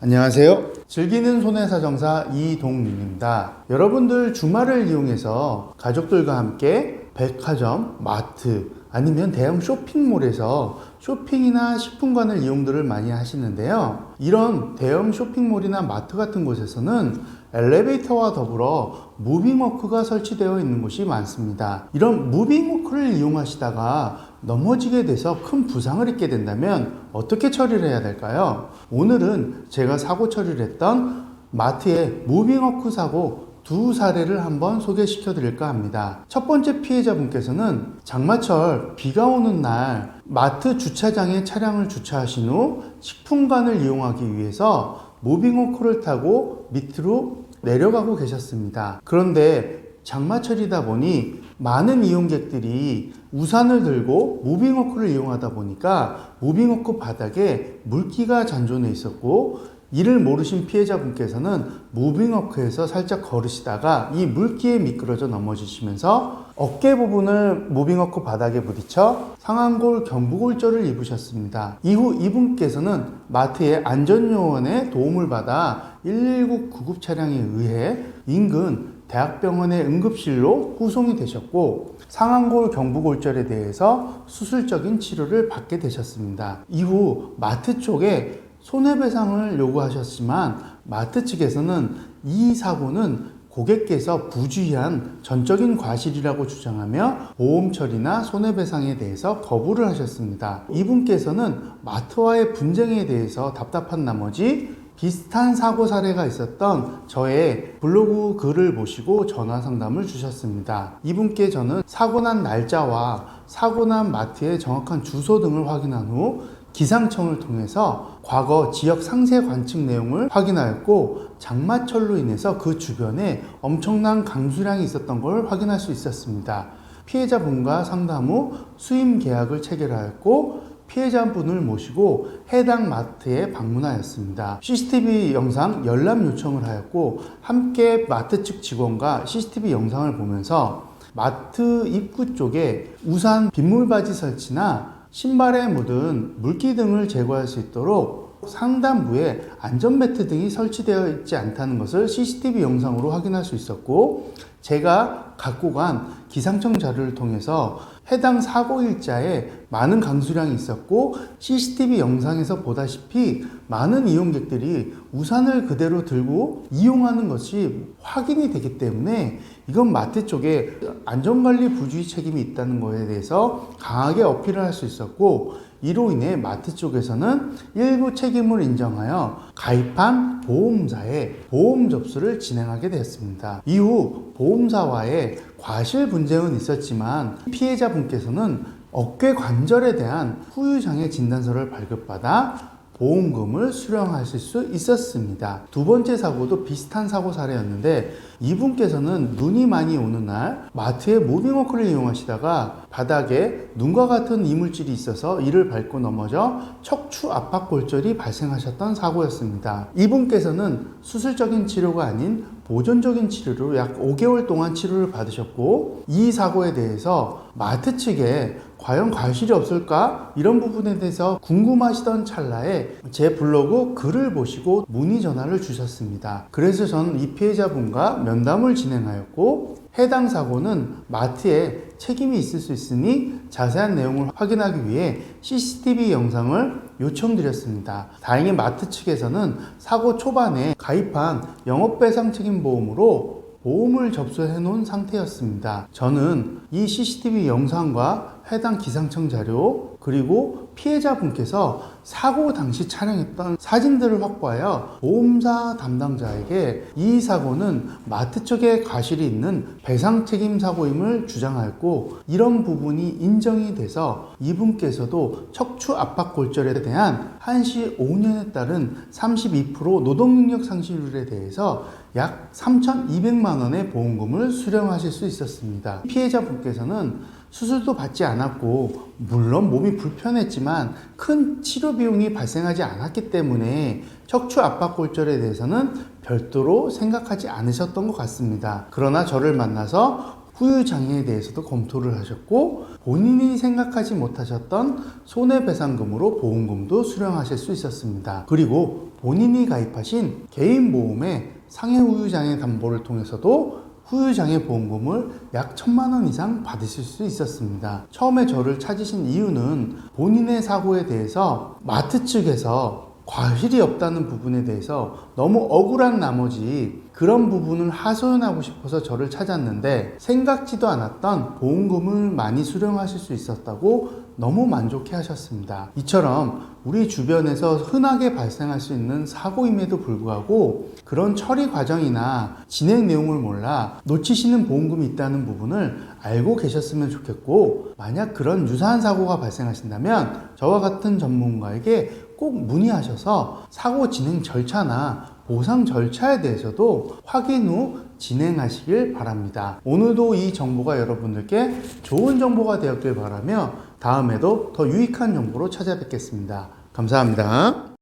안녕하세요. 즐기는 손해사정사 이동윤입니다. 여러분들 주말을 이용해서 가족들과 함께 백화점, 마트, 아니면 대형 쇼핑몰에서 쇼핑이나 식품관을 이용들을 많이 하시는데요. 이런 대형 쇼핑몰이나 마트 같은 곳에서는 엘리베이터와 더불어 무빙워크가 설치되어 있는 곳이 많습니다. 이런 무빙워크를 이용하시다가 넘어지게 돼서 큰 부상을 입게 된다면 어떻게 처리를 해야 될까요? 오늘은 제가 사고 처리를 했던 마트의 무빙워크 사고 두 사례를 한번 소개시켜 드릴까 합니다. 첫 번째 피해자분께서는 장마철 비가 오는 날 마트 주차장에 차량을 주차하신 후 식품관을 이용하기 위해서 무빙워크를 타고 밑으로 내려가고 계셨습니다. 그런데 장마철이다 보니 많은 이용객들이 우산을 들고 무빙워크를 이용하다 보니까 무빙워크 바닥에 물기가 잔존해 있었고, 이를 모르신 피해자분께서는 무빙워크에서 살짝 걸으시다가 이 물기에 미끄러져 넘어지시면서 어깨 부분을 무빙워크 바닥에 부딪혀 상완골 경부골절을 입으셨습니다. 이후 이분께서는 마트의 안전요원의 도움을 받아 119 구급 차량에 의해 인근 대학병원의 응급실로 후송이 되셨고, 상완골 경부골절에 대해서 수술적인 치료를 받게 되셨습니다. 이후 마트 쪽에 손해배상을 요구하셨지만 마트 측에서는 이 사고는 고객께서 부주의한 전적인 과실이라고 주장하며 보험 처리나 손해배상에 대해서 거부를 하셨습니다. 이분께서는 마트와의 분쟁에 대해서 답답한 나머지 비슷한 사고 사례가 있었던 저의 블로그 글을 보시고 전화 상담을 주셨습니다. 이분께 저는 사고 난 날짜와 사고 난 마트의 정확한 주소 등을 확인한 후 기상청을 통해서 과거 지역 상세 관측 내용을 확인하였고, 장마철로 인해서 그 주변에 엄청난 강수량이 있었던 걸 확인할 수 있었습니다. 피해자분과 상담 후 수임 계약을 체결하였고, 피해자분을 모시고 해당 마트에 방문하였습니다. CCTV 영상 열람 요청을 하였고, 함께 마트 측 직원과 CCTV 영상을 보면서 마트 입구 쪽에 우산 빗물바지 설치나 신발에 묻은 물기 등을 제거할 수 있도록 상단부에 안전매트 등이 설치되어 있지 않다는 것을 CCTV 영상으로 확인할 수 있었고, 제가 갖고 간 기상청 자료를 통해서 해당 사고 일자에 많은 강수량이 있었고, CCTV 영상에서 보다시피 많은 이용객들이 우산을 그대로 들고 이용하는 것이 확인이 되기 때문에 이건 마트 쪽에 안전관리 부주의 책임이 있다는 것에 대해서 강하게 어필을 할 수 있었고, 이로 인해 마트 쪽에서는 일부 책임을 인정하여 가입한 보험사에 보험 접수를 진행하게 되었습니다. 이후 보험사와의 과실 분쟁은 있었지만 피해자분께서는 어깨 관절에 대한 후유장애 진단서를 발급받아 보험금을 수령하실 수 있었습니다. 두 번째 사고도 비슷한 사고 사례였는데, 이분께서는 눈이 많이 오는 날 마트의 무빙워크를 이용하시다가 바닥에 눈과 같은 이물질이 있어서 이를 밟고 넘어져 척추 압박골절이 발생하셨던 사고였습니다. 이분께서는 수술적인 치료가 아닌 보존적인 치료로 약 5개월 동안 치료를 받으셨고, 이 사고에 대해서 마트 측에 과연 과실이 없을까? 이런 부분에 대해서 궁금하시던 찰나에 제 블로그 글을 보시고 문의 전화를 주셨습니다. 그래서 저는 이 피해자분과 면담을 진행하였고, 해당 사고는 마트에 책임이 있을 수 있으니 자세한 내용을 확인하기 위해 CCTV 영상을 요청드렸습니다. 다행히 마트 측에서는 사고 초반에 가입한 영업배상 책임보험으로 보험을 접수해 놓은 상태였습니다. 저는 이 CCTV 영상과 해당 기상청 자료, 그리고 피해자분께서 사고 당시 촬영했던 사진들을 확보하여 보험사 담당자에게 이 사고는 마트 쪽에 과실이 있는 배상 책임 사고임을 주장하였고, 이런 부분이 인정이 돼서 이분께서도 척추 압박 골절에 대한 한시 5년에 따른 32% 노동능력 상실률에 대해서 약 3,200만 원의 보험금을 수령하실 수 있었습니다. 피해자분께서는 수술도 받지 않았고, 물론 몸이 불편했지만 큰 치료 비용이 발생하지 않았기 때문에 척추 압박골절에 대해서는 별도로 생각하지 않으셨던 것 같습니다. 그러나 저를 만나서 후유 장애에 대해서도 검토를 하셨고 본인이 생각하지 못하셨던 손해배상금으로 보험금도 수령하실 수 있었습니다. 그리고 본인이 가입하신 개인보험의 상해 후유장애 담보를 통해서도 후유장애 보험금을 약 1,000만 원 이상 받으실 수 있었습니다. 처음에 저를 찾으신 이유는 본인의 사고에 대해서 마트 측에서 과실이 없다는 부분에 대해서 너무 억울한 나머지 그런 부분을 하소연하고 싶어서 저를 찾았는데 생각지도 않았던 보험금을 많이 수령하실 수 있었다고 너무 만족해 하셨습니다. 이처럼 우리 주변에서 흔하게 발생할 수 있는 사고임에도 불구하고 그런 처리 과정이나 진행 내용을 몰라 놓치시는 보험금이 있다는 부분을 알고 계셨으면 좋겠고, 만약 그런 유사한 사고가 발생하신다면 저와 같은 전문가에게 꼭 문의하셔서 사고 진행 절차나 보상 절차에 대해서도 확인 후 진행하시길 바랍니다. 오늘도 이 정보가 여러분들께 좋은 정보가 되었길 바라며 다음에도 더 유익한 정보로 찾아뵙겠습니다. 감사합니다.